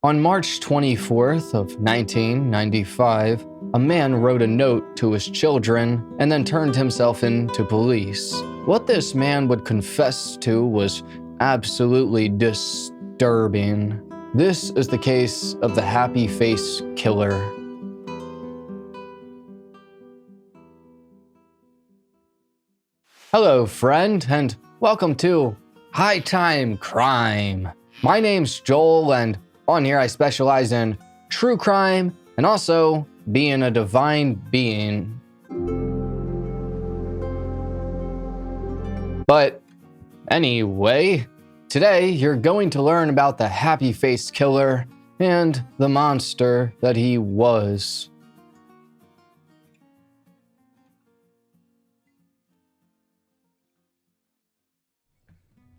On March 24th of 1995, a man wrote a note to his children and then turned himself in to police. What this man would confess to was absolutely disturbing. This is the case of the happy face killer. Hello, friend, and welcome to High Time Crime. My name's Joel, and on here I specialize in true crime and also being a divine being. But anyway, today you're going to learn about the happy face killer and the monster that he was.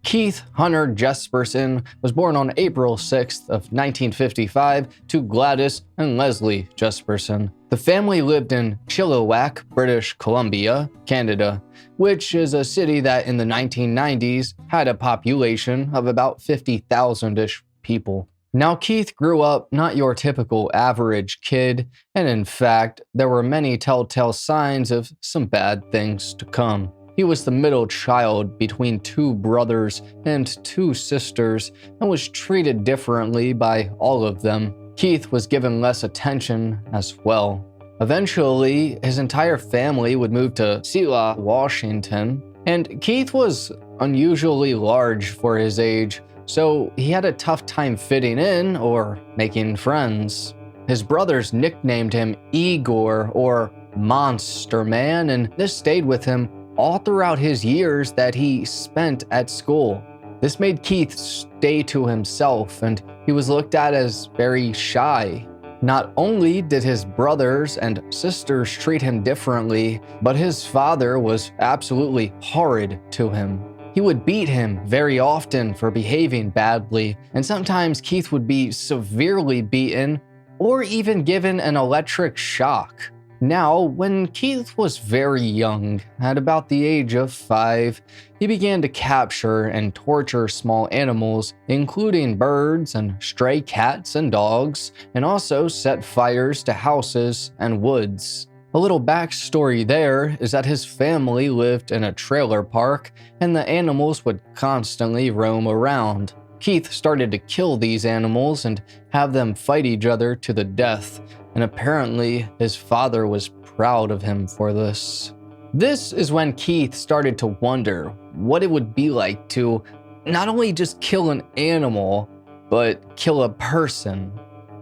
Keith Hunter Jesperson was born on April 6th of 1955 to Gladys and Leslie Jesperson. The family lived in Chilliwack, British Columbia, Canada, which is a city that in the 1990s had a population of about 50,000-ish people. Now, Keith grew up not your typical average kid, and in fact, there were many telltale signs of some bad things to come. He was the middle child between two brothers and two sisters and was treated differently by all of them. Keith was given less attention as well. Eventually, his entire family would move to Selah, Washington, and Keith was unusually large for his age, so he had a tough time fitting in or making friends. His brothers nicknamed him Igor or Monster Man, and this stayed with him all throughout his years that he spent at school. This made Keith stay to himself, and he was looked at as very shy. Not only did his brothers and sisters treat him differently, but his father was absolutely horrid to him. He would beat him very often for behaving badly, and sometimes Keith would be severely beaten or even given an electric shock. Now, when Keith was very young, at about the age of 5, he began to capture and torture small animals, including birds and stray cats and dogs, and also set fires to houses and woods. A little backstory there is that his family lived in a trailer park, and the animals would constantly roam around. Keith started to kill these animals and have them fight each other to the death, and apparently his father was proud of him for this. This is when Keith started to wonder what it would be like to not only just kill an animal, but kill a person.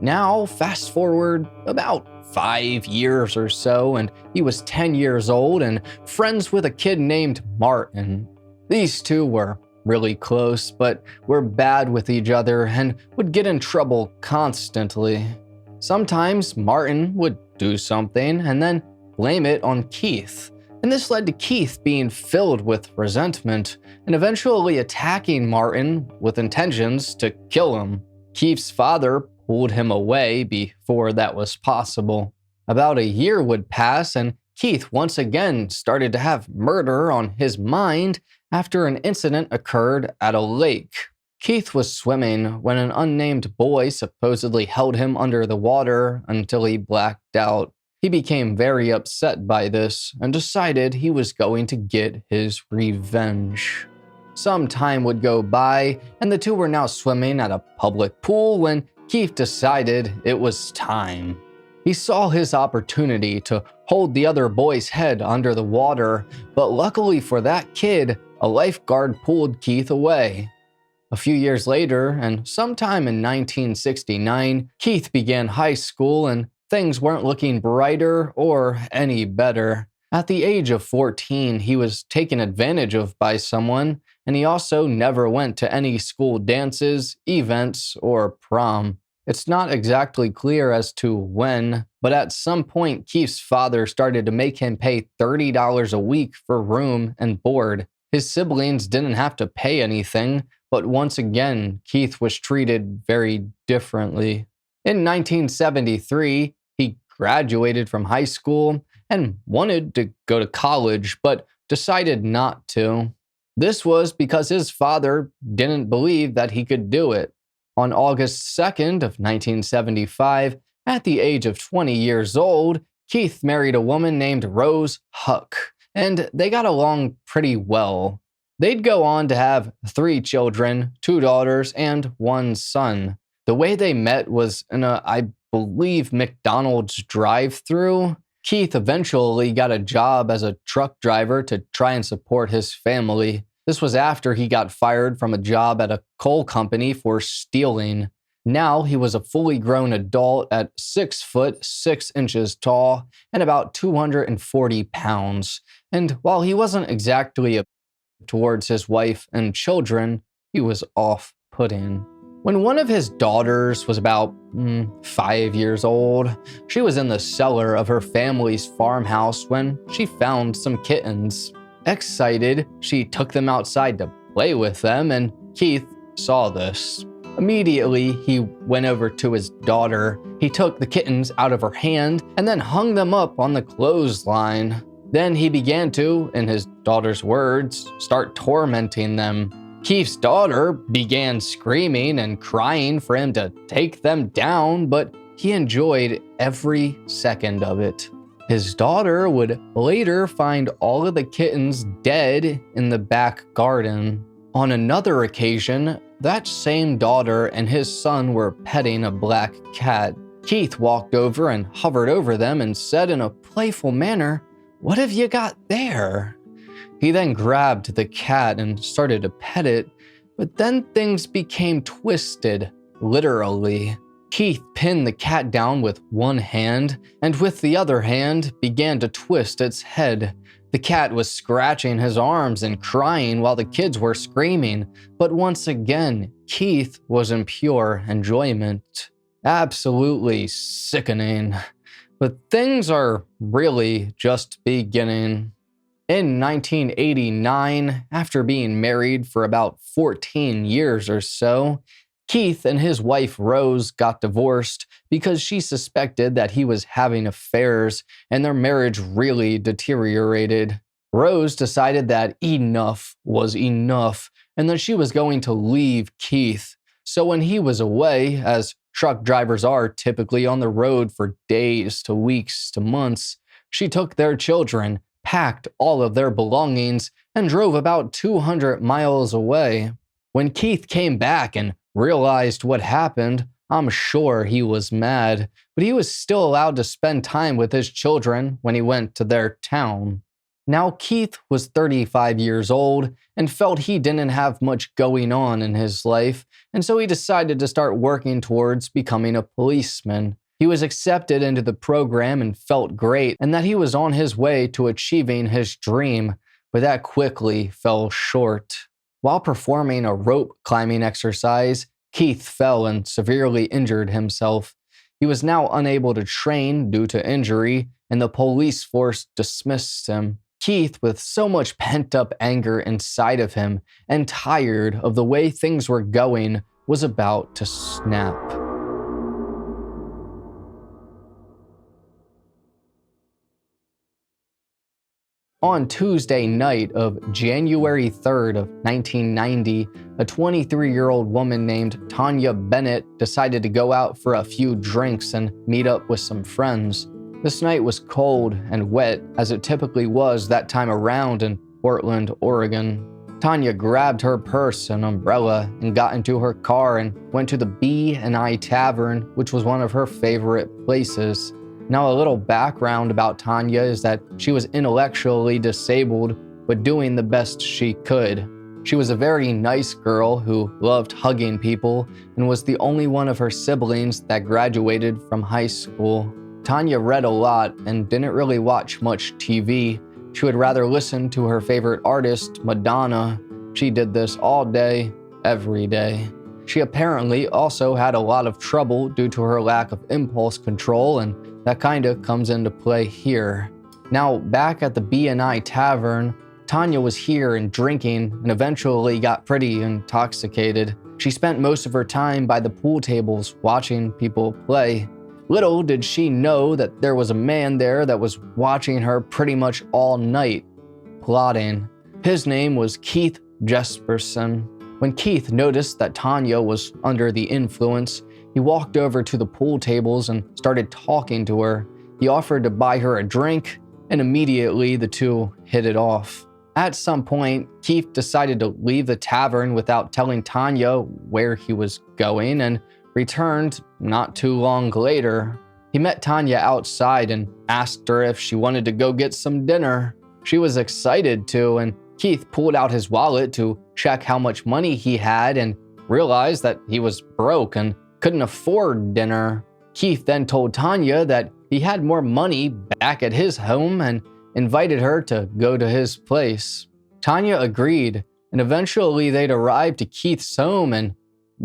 Now, fast forward about 5 years or so, and he was 10 years old and friends with a kid named Martin. These two were really close, but were bad with each other and would get in trouble constantly. Sometimes Martin would do something and then blame it on Keith, and this led to Keith being filled with resentment and eventually attacking Martin with intentions to kill him. Keith's father pulled him away before that was possible. About a year would pass and Keith once again started to have murder on his mind after an incident occurred at a lake. Keith was swimming when an unnamed boy supposedly held him under the water until he blacked out. He became very upset by this and decided he was going to get his revenge. Some time would go by, and the two were now swimming at a public pool when Keith decided it was time. He saw his opportunity to hold the other boy's head under the water, but luckily for that kid, a lifeguard pulled Keith away. A few years later, and sometime in 1969, Keith began high school and things weren't looking brighter or any better. At the age of 14, he was taken advantage of by someone, and he also never went to any school dances, events, or prom. It's not exactly clear as to when, but at some point, Keith's father started to make him pay $30 a week for room and board. His siblings didn't have to pay anything, but once again, Keith was treated very differently. In 1973, he graduated from high school and wanted to go to college, but decided not to. This was because his father didn't believe that he could do it. On August 2nd of 1975, at the age of 20 years old, Keith married a woman named Rose Huck, and they got along pretty well. They'd go on to have 3 children, 2 daughters, and 1 son. The way they met was in a, I believe, McDonald's drive-thru. Keith eventually got a job as a truck driver to try and support his family. This was after he got fired from a job at a coal company for stealing. Now he was a fully grown adult at 6 foot 6 inches tall and about 240 pounds. And while he wasn't exactly towards his wife and children, he was off-putting. When one of his daughters was about 5 years old, she was in the cellar of her family's farmhouse when she found some kittens. Excited, she took them outside to play with them, and Keith saw this. Immediately, he went over to his daughter. He took the kittens out of her hand and then hung them up on the clothesline. Then he began to, in his daughter's words, start tormenting them. Keith's daughter began screaming and crying for him to take them down, but he enjoyed every second of it. His daughter would later find all of the kittens dead in the back garden. On another occasion, that same daughter and his son were petting a black cat. Keith walked over and hovered over them and said in a playful manner, "What have you got there?" He then grabbed the cat and started to pet it, but then things became twisted, literally. Keith pinned the cat down with one hand, and with the other hand began to twist its head. The cat was scratching his arms and crying while the kids were screaming, but once again, Keith was in pure enjoyment. Absolutely sickening. But things are really just beginning. In 1989, after being married for about 14 years or so, Keith and his wife Rose got divorced because she suspected that he was having affairs and their marriage really deteriorated. Rose decided that enough was enough and that she was going to leave Keith. So when he was away, as truck drivers are typically on the road for days to weeks to months, she took their children, packed all of their belongings, and drove about 200 miles away. When Keith came back and realized what happened, I'm sure he was mad, but he was still allowed to spend time with his children when he went to their town. Now Keith was 35 years old and felt he didn't have much going on in his life, and so he decided to start working towards becoming a policeman. He was accepted into the program and felt great, and that he was on his way to achieving his dream, but that quickly fell short. While performing a rope climbing exercise, Keith fell and severely injured himself. He was now unable to train due to injury, and the police force dismissed him. Keith, with so much pent-up anger inside of him and tired of the way things were going, was about to snap. On Tuesday night of January 3rd of 1990, a 23-year-old woman named Tanya Bennett decided to go out for a few drinks and meet up with some friends. This night was cold and wet, as it typically was that time around in Portland, Oregon. Tanya grabbed her purse and umbrella and got into her car and went to the B&I Tavern, which was one of her favorite places. Now, a little background about Tanya is that she was intellectually disabled, but doing the best she could. She was a very nice girl who loved hugging people and was the only one of her siblings that graduated from high school. Tanya read a lot and didn't really watch much TV. She would rather listen to her favorite artist, Madonna. She did this all day, every day. She apparently also had a lot of trouble due to her lack of impulse control, and that kinda comes into play here. Now, back at the B&I Tavern, Tanya was here and drinking and eventually got pretty intoxicated. She spent most of her time by the pool tables watching people play. Little did she know that there was a man there that was watching her pretty much all night, plotting. His name was Keith Jesperson. When Keith noticed that Tanya was under the influence, he walked over to the pool tables and started talking to her. He offered to buy her a drink, and immediately the two hit it off. At some point, Keith decided to leave the tavern without telling Tanya where he was going and returned not too long later. He met Tanya outside and asked her if she wanted to go get some dinner. She was excited to, and Keith pulled out his wallet to check how much money he had and realized that he was broke and couldn't afford dinner. Keith then told Tanya that he had more money back at his home and invited her to go to his place. Tanya agreed, and eventually they'd arrive to Keith's home and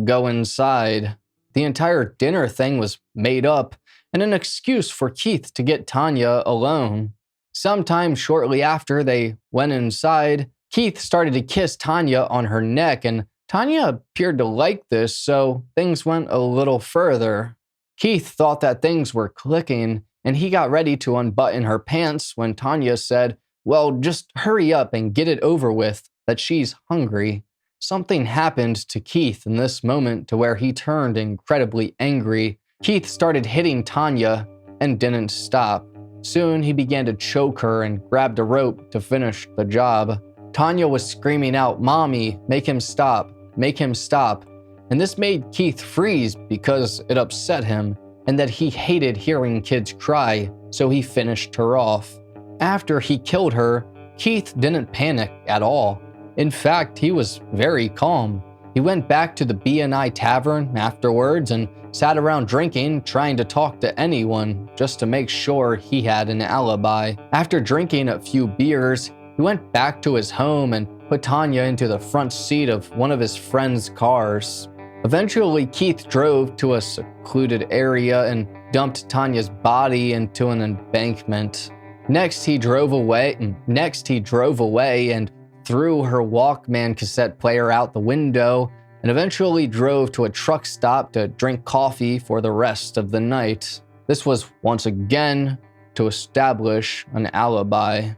go inside. The entire dinner thing was made up and an excuse for Keith to get Tanya alone. Sometime shortly after they went inside, Keith started to kiss Tanya on her neck, and Tanya appeared to like this, so things went a little further. Keith thought that things were clicking, and he got ready to unbutton her pants when Tanya said, "Well, just hurry up and get it over with, that she's hungry." Something happened to Keith in this moment to where he turned incredibly angry. Keith started hitting Tanya and didn't stop. Soon he began to choke her and grabbed a rope to finish the job. Tanya was screaming out, "Mommy, make him stop, make him stop." And this made Keith freeze because it upset him and that he hated hearing kids cry, so he finished her off. After he killed her, Keith didn't panic at all. In fact, he was very calm. He went back to the B&I tavern afterwards and sat around drinking, trying to talk to anyone just to make sure he had an alibi. After drinking a few beers, he went back to his home and put Tanya into the front seat of one of his friend's cars. Eventually, Keith drove to a secluded area and dumped Tanya's body into an embankment. Next, he drove away and threw her Walkman cassette player out the window and eventually drove to a truck stop to drink coffee for the rest of the night. This was once again to establish an alibi.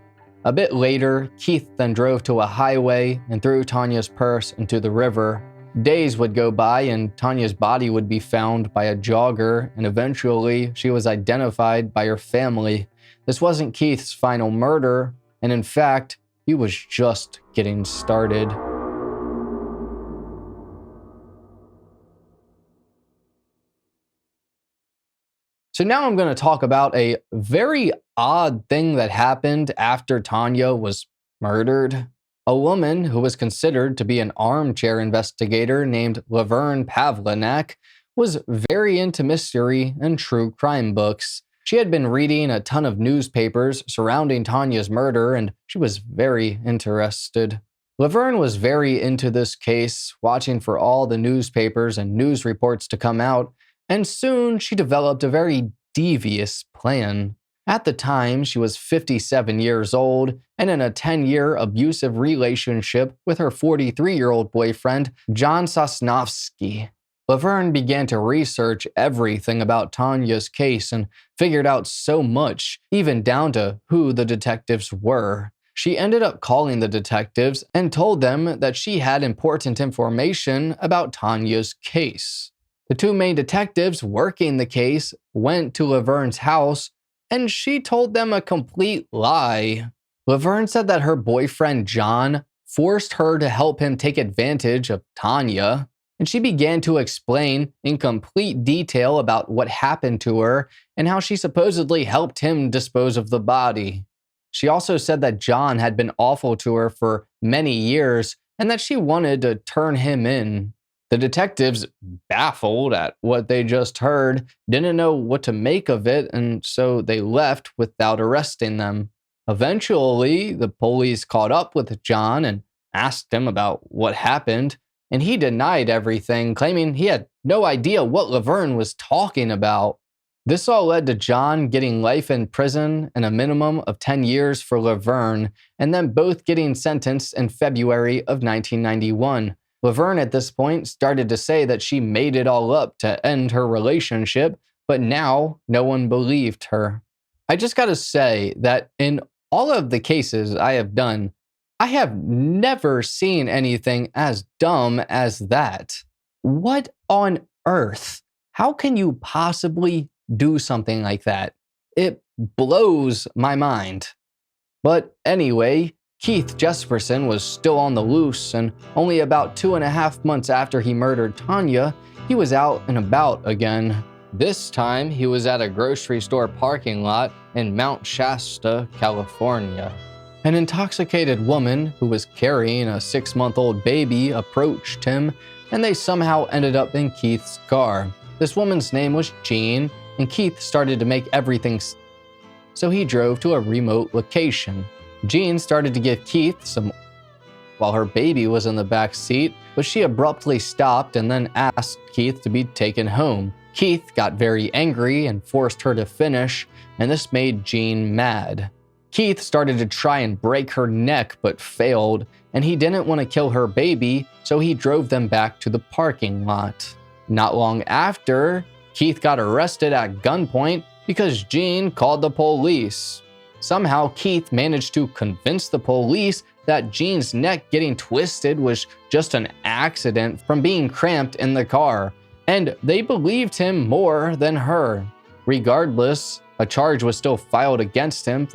A bit later, Keith then drove to a highway and threw Tanya's purse into the river. Days would go by and Tanya's body would be found by a jogger, and eventually she was identified by her family. This wasn't Keith's final murder, and in fact, he was just getting started. So now I'm going to talk about a very odd thing that happened after Tanya was murdered. A woman who was considered to be an armchair investigator named Laverne Pavlinac was very into mystery and true crime books. She had been reading a ton of newspapers surrounding Tanya's murder, and she was very interested. Laverne was very into this case, watching for all the newspapers and news reports to come out, and soon she developed a very devious plan. At the time, she was 57 years old and in a 10-year abusive relationship with her 43-year-old boyfriend, John Sosnovsky. Laverne began to research everything about Tanya's case and figured out so much, even down to who the detectives were. She ended up calling the detectives and told them that she had important information about Tanya's case. The two main detectives working the case went to Laverne's house, and she told them a complete lie. Laverne said that her boyfriend John forced her to help him take advantage of Tanya, and she began to explain in complete detail about what happened to her and how she supposedly helped him dispose of the body. She also said that John had been awful to her for many years and that she wanted to turn him in. The detectives, baffled at what they just heard, didn't know what to make of it, and so they left without arresting them. Eventually, the police caught up with John and asked him about what happened, and he denied everything, claiming he had no idea what Laverne was talking about. This all led to John getting life in prison and a minimum of 10 years for Laverne, and then both getting sentenced in February of 1991. Laverne at this point started to say that she made it all up to end her relationship, but now no one believed her. I just gotta say that in all of the cases I have done, I have never seen anything as dumb as that. What on earth? How can you possibly do something like that? It blows my mind. But anyway, Keith Jesperson was still on the loose, and only about 2.5 months after he murdered Tanya, he was out and about again. This time, he was at a grocery store parking lot in Mount Shasta, California. An intoxicated woman who was carrying a 6-month-old baby approached him, and they somehow ended up in Keith's car. This woman's name was Jean, and Keith started to make everything so he drove to a remote location. Jean started to give Keith some while her baby was in the back seat, but she abruptly stopped and then asked Keith to be taken home. Keith got very angry and forced her to finish, and this made Jean mad. Keith started to try and break her neck but failed, and he didn't want to kill her baby, so he drove them back to the parking lot. Not long after, Keith got arrested at gunpoint because Jean called the police. Somehow, Keith managed to convince the police that Jean's neck getting twisted was just an accident from being cramped in the car, and they believed him more than her. Regardless, a charge was still filed against him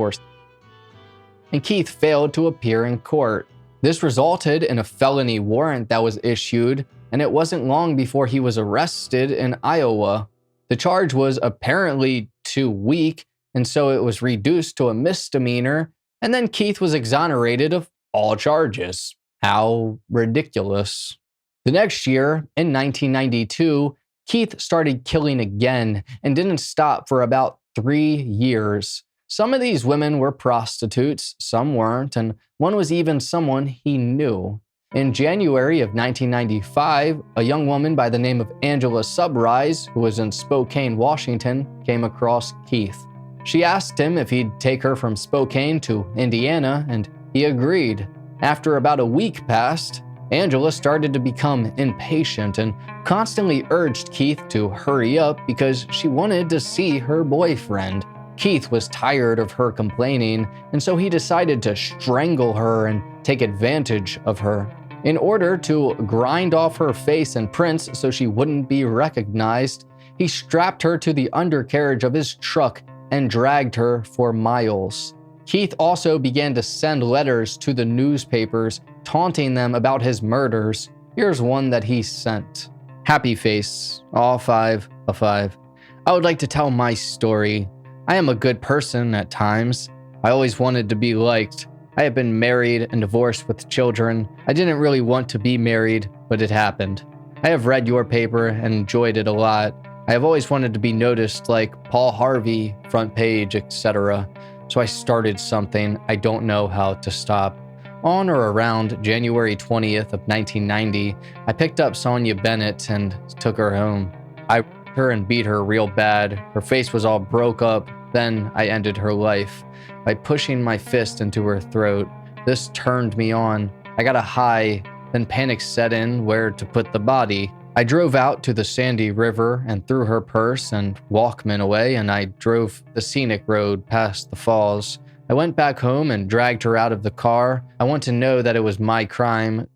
and Keith failed to appear in court. This resulted in a felony warrant that was issued, and it wasn't long before he was arrested in Iowa. The charge was apparently too weak, and so it was reduced to a misdemeanor, and then Keith was exonerated of all charges. How ridiculous. The next year, in 1992, Keith started killing again and didn't stop for about 3 years. Some of these women were prostitutes, some weren't, and one was even someone he knew. In January of 1995, a young woman by the name of Angela Subro, who was in Spokane, Washington, came across Keith. She asked him if he'd take her from Spokane to Indiana, and he agreed. After about a week passed, Angela started to become impatient and constantly urged Keith to hurry up because she wanted to see her boyfriend. Keith was tired of her complaining, and so he decided to strangle her and take advantage of her. In order to grind off her face and prints so she wouldn't be recognized, he strapped her to the undercarriage of his truck and dragged her for miles. Keith also began to send letters to the newspapers, taunting them about his murders. Here's one that he sent. Happy face, all 5 of 5. I would like to tell my story. I am a good person at times. I always wanted to be liked. I have been married and divorced with children. I didn't really want to be married, but it happened. I have read your paper and enjoyed it a lot. I have always wanted to be noticed like Paul Harvey, front page, etc. So I started something. I don't know how to stop. On or around January 20th of 1990, I picked up Tanya Bennett and took her home. I raped her and beat her real bad. Her face was all broke up. Then I ended her life by pushing my fist into her throat. This turned me on. I got a high, then panic set in where to put the body. I drove out to the Sandy River and threw her purse and Walkman away, and I drove the scenic road past the falls. I went back home and dragged her out of the car. I want to know that it was my crime.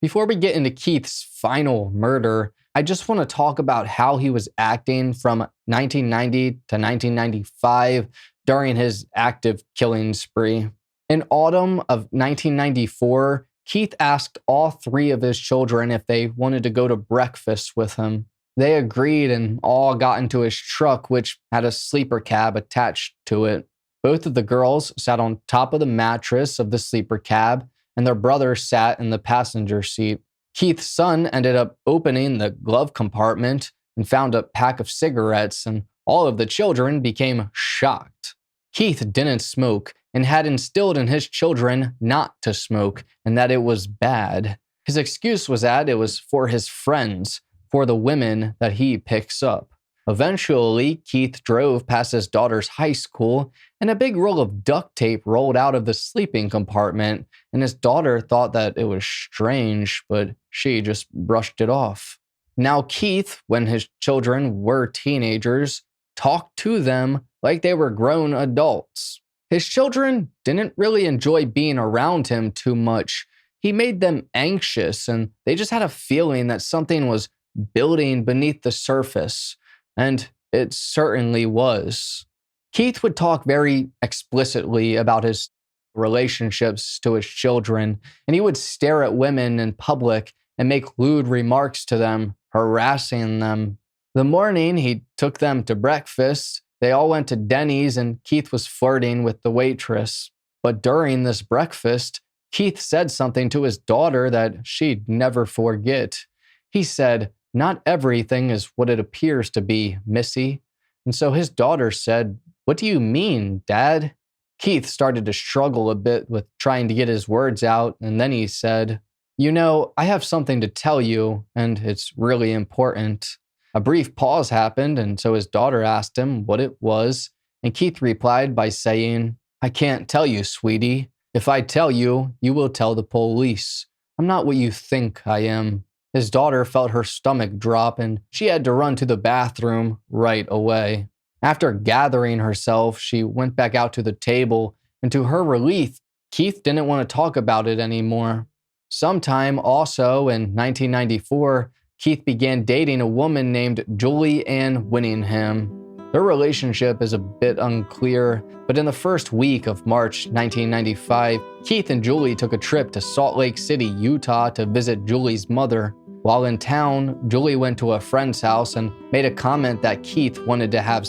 Before we get into Keith's final murder, I just want to talk about how he was acting from 1990 to 1995 during his active killing spree. In autumn of 1994, Keith asked all 3 of his children if they wanted to go to breakfast with him. They agreed and all got into his truck, which had a sleeper cab attached to it. Both of the girls sat on top of the mattress of the sleeper cab, and their brother sat in the passenger seat. Keith's son ended up opening the glove compartment and found a pack of cigarettes, and all of the children became shocked. Keith didn't smoke and had instilled in his children not to smoke and that it was bad. His excuse was that it was for his friends, for the women that he picks up. Eventually, Keith drove past his daughter's high school, and a big roll of duct tape rolled out of the sleeping compartment, and his daughter thought that it was strange, but she just brushed it off. Now Keith, when his children were teenagers, talked to them like they were grown adults. His children didn't really enjoy being around him too much. He made them anxious, and they just had a feeling that something was building beneath the surface, and it certainly was. Keith would talk very explicitly about his relationships to his children, and he would stare at women in public and make lewd remarks to them, harassing them. The morning he took them to breakfast, they all went to Denny's and Keith was flirting with the waitress. But during this breakfast, Keith said something to his daughter that she'd never forget. He said, "Not everything is what it appears to be, Missy." And so his daughter said, "What do you mean, Dad?" Keith started to struggle a bit with trying to get his words out, and then he said, "You know, I have something to tell you, and it's really important." A brief pause happened, and so his daughter asked him what it was, and Keith replied by saying, "I can't tell you, sweetie. If I tell you, you will tell the police. I'm not what you think I am." His daughter felt her stomach drop, and she had to run to the bathroom right away. After gathering herself, she went back out to the table, and to her relief, Keith didn't want to talk about it anymore. Sometime also in 1994, Keith began dating a woman named Julie Ann Winningham. Their relationship is a bit unclear, but in the first week of March 1995, Keith and Julie took a trip to Salt Lake City, Utah to visit Julie's mother. While in town, Julie went to a friend's house and made a comment that Keith wanted to have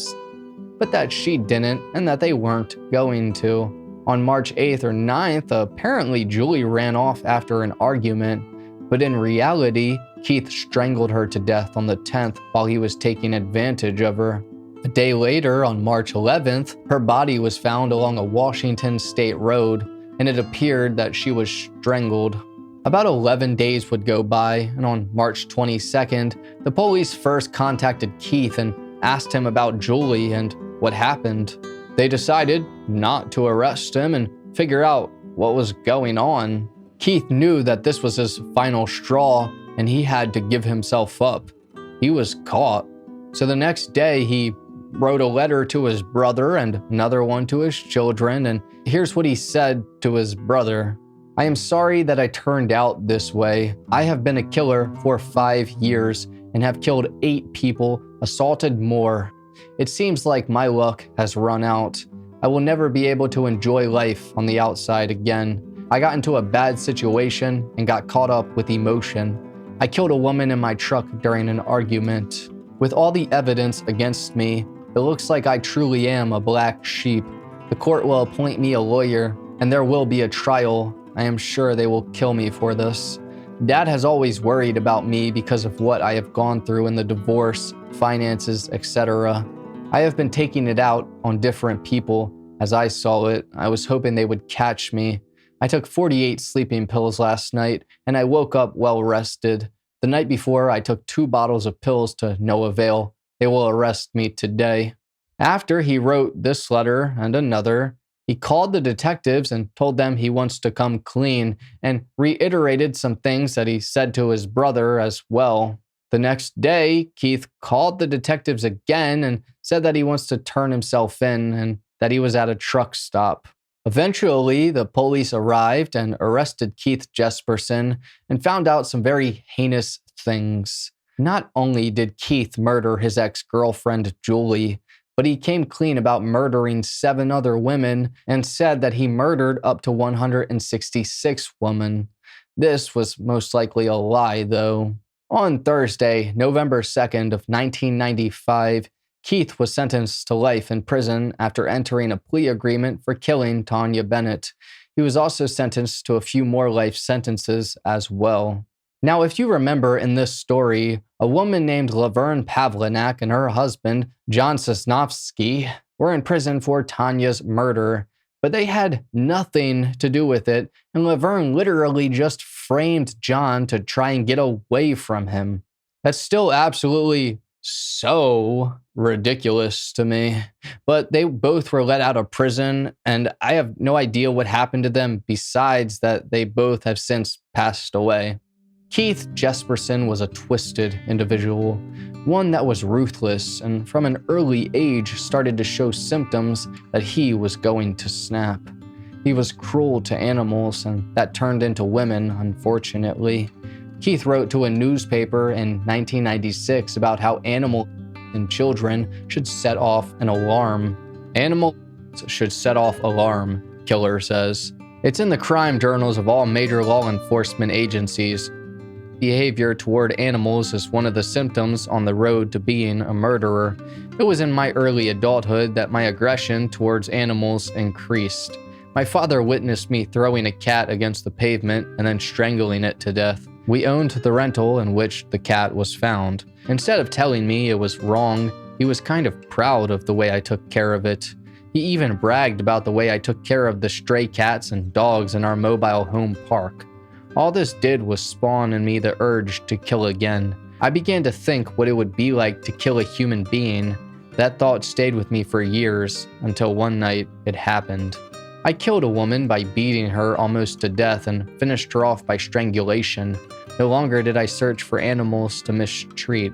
but that she didn't and that they weren't going to. On March 8th or 9th, apparently Julie ran off after an argument, but in reality, Keith strangled her to death on the 10th while he was taking advantage of her. A day later, on March 11th, her body was found along a Washington state road, and it appeared that she was strangled. About 11 days would go by, and on March 22nd, the police first contacted Keith and asked him about Julie and what happened. They decided not to arrest him and figure out what was going on. Keith knew that this was his final straw, and he had to give himself up. He was caught. So the next day, he wrote a letter to his brother and another one to his children, and here's what he said to his brother. "I am sorry that I turned out this way. I have been a killer for 5 years and have killed 8 people, assaulted more. It seems like my luck has run out. I will never be able to enjoy life on the outside again. I got into a bad situation and got caught up with emotion. I killed a woman in my truck during an argument. With all the evidence against me, it looks like I truly am a black sheep. The court will appoint me a lawyer, and there will be a trial. I am sure they will kill me for this. Dad has always worried about me because of what I have gone through in the divorce, finances, etc. I have been taking it out on different people. As I saw it, I was hoping they would catch me. I took 48 sleeping pills last night, and I woke up well rested. The night before, I took 2 bottles of pills to no avail. They will arrest me today." After he wrote this letter and another, he called the detectives and told them he wants to come clean and reiterated some things that he said to his brother as well. The next day, Keith called the detectives again and said that he wants to turn himself in and that he was at a truck stop. Eventually, the police arrived and arrested Keith Jesperson and found out some very heinous things. Not only did Keith murder his ex-girlfriend, Julie, but he came clean about murdering 7 other women and said that he murdered up to 166 women. This was most likely a lie, though. On Thursday, November 2nd of 1995, Keith was sentenced to life in prison after entering a plea agreement for killing Tanya Bennett. He was also sentenced to a few more life sentences as well. Now, if you remember in this story, a woman named Laverne Pavlinak and her husband, John Sosnovsky, were in prison for Tanya's murder, but they had nothing to do with it, and Laverne literally just framed John to try and get away from him. That's still absolutely so ridiculous to me. But they both were let out of prison, and I have no idea what happened to them besides that they both have since passed away. Keith Jesperson was a twisted individual, one that was ruthless and from an early age started to show symptoms that he was going to snap. He was cruel to animals, and that turned into women, unfortunately. Keith wrote to a newspaper in 1996 about how animals and children should set off an alarm. Animals should set off alarm, killer says. It's in the crime journals of all major law enforcement agencies. Behavior toward animals is one of the symptoms on the road to being a murderer. It was in my early adulthood that my aggression towards animals increased. My father witnessed me throwing a cat against the pavement and then strangling it to death. We owned the rental in which the cat was found. Instead of telling me it was wrong, he was kind of proud of the way I took care of it. He even bragged about the way I took care of the stray cats and dogs in our mobile home park. All this did was spawn in me the urge to kill again. I began to think what it would be like to kill a human being. That thought stayed with me for years, until one night it happened. I killed a woman by beating her almost to death and finished her off by strangulation. No longer did I search for animals to mistreat.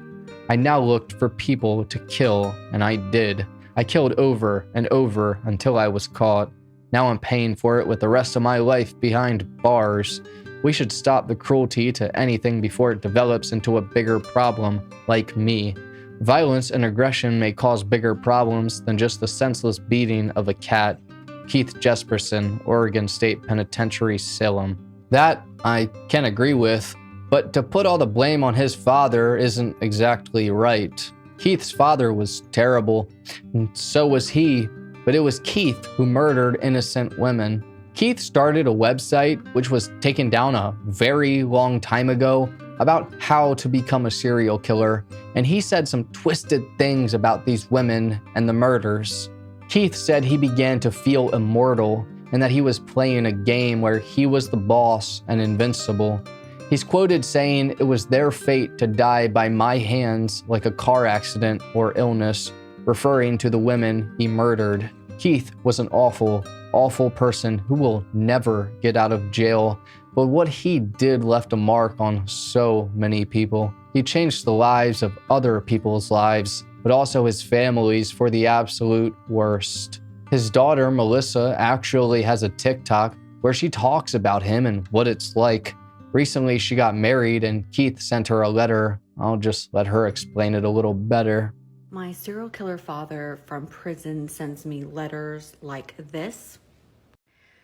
I now looked for people to kill, and I did. I killed over and over until I was caught. Now I'm paying for it with the rest of my life behind bars. We should stop the cruelty to anything before it develops into a bigger problem, like me. Violence and aggression may cause bigger problems than just the senseless beating of a cat. Keith Jesperson, Oregon State Penitentiary, Salem. That I can agree with, but to put all the blame on his father isn't exactly right. Keith's father was terrible, and so was he, but it was Keith who murdered innocent women. Keith started a website, which was taken down a very long time ago, about how to become a serial killer, and he said some twisted things about these women and the murders. Keith said he began to feel immortal and that he was playing a game where he was the boss and invincible. He's quoted saying it was their fate to die by my hands like a car accident or illness, referring to the women he murdered. Keith was an awful person who will never get out of jail, but what he did left a mark on so many people. He changed the lives of other people's lives, but also his family's for the absolute worst. His daughter, Melissa, actually has a TikTok where she talks about him and what it's like. Recently, she got married and Keith sent her a letter. I'll just let her explain it a little better. My serial killer father from prison sends me letters like this.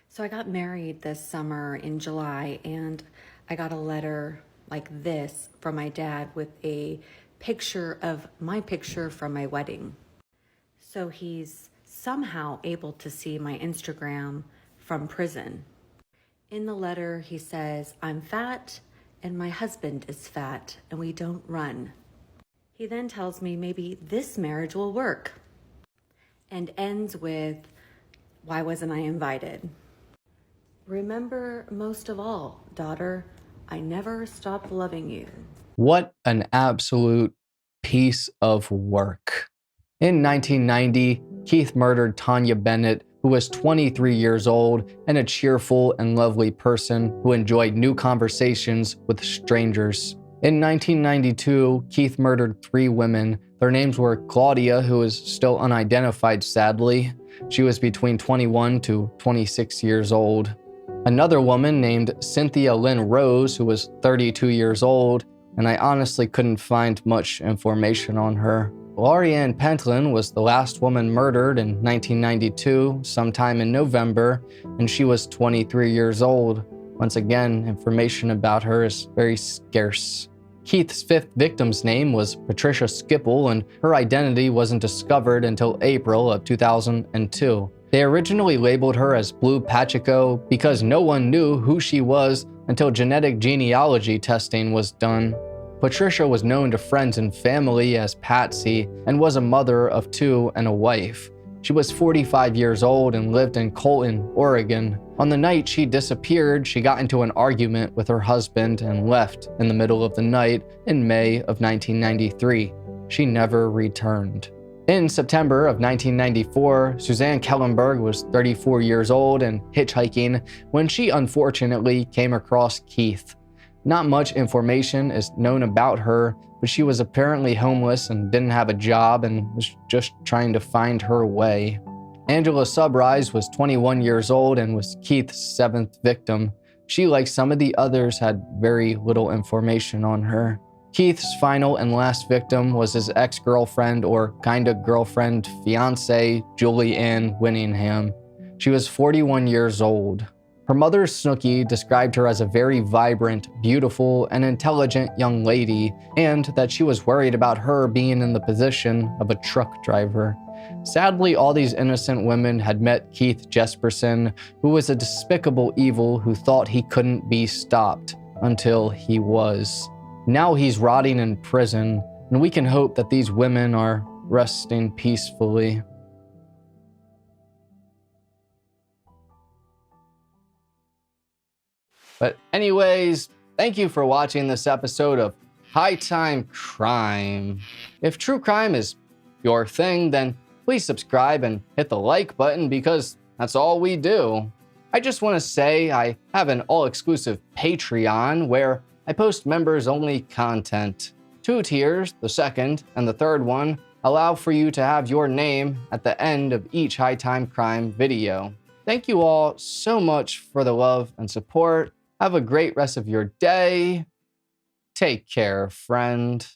So I got married this summer in July, and I got a letter like this from my dad with a picture of my picture from my wedding. So he's somehow able to see my Instagram from prison. In the letter, he says, I'm fat and my husband is fat and we don't run. He then tells me maybe this marriage will work and ends with, why wasn't I invited? Remember most of all, daughter, I never stopped loving you. What an absolute piece of work. In 1990, Keith murdered Tanya Bennett, who was 23 years old and a cheerful and lovely person who enjoyed new conversations with strangers. In 1992, Keith murdered 3 women. Their names were Claudia, who is still unidentified sadly. She was between 21 to 26 years old. Another woman named Cynthia Lynn Rose, who was 32 years old, and I honestly couldn't find much information on her. Lorianne Pentland was the last woman murdered in 1992, sometime in November, and she was 23 years old. Once again, information about her is very scarce. Keith's 5th victim's name was Patricia Skipple, and her identity wasn't discovered until April of 2002. They originally labeled her as Blue Pacheco because no one knew who she was until genetic genealogy testing was done. Patricia was known to friends and family as Patsy and was a mother of 2 and a wife. She was 45 years old and lived in Colton, Oregon. On the night she disappeared, she got into an argument with her husband and left in the middle of the night in May of 1993. She never returned. In September of 1994, Suzanne Kellenberg was 34 years old and hitchhiking when she unfortunately came across Keith. Not much information is known about her, but she was apparently homeless and didn't have a job and was just trying to find her way. Angela Subro was 21 years old and was Keith's 7th victim. She, like some of the others, had very little information on her. Keith's final and last victim was his ex-girlfriend, or kinda girlfriend, fiancée, Julie Ann Winningham. She was 41 years old. Her mother, Snooki, described her as a very vibrant, beautiful, and intelligent young lady, and that she was worried about her being in the position of a truck driver. Sadly, all these innocent women had met Keith Jesperson, who was a despicable evil who thought he couldn't be stopped until he was. Now he's rotting in prison, and we can hope that these women are resting peacefully. But anyways, thank you for watching this episode of High Time Crime. If true crime is your thing, then please subscribe and hit the like button because that's all we do. I just want to say I have an all-exclusive Patreon where I post members-only content. 2 tiers, the second and the third one, allow for you to have your name at the end of each High Time Crime video. Thank you all so much for the love and support. Have a great rest of your day. Take care, friend.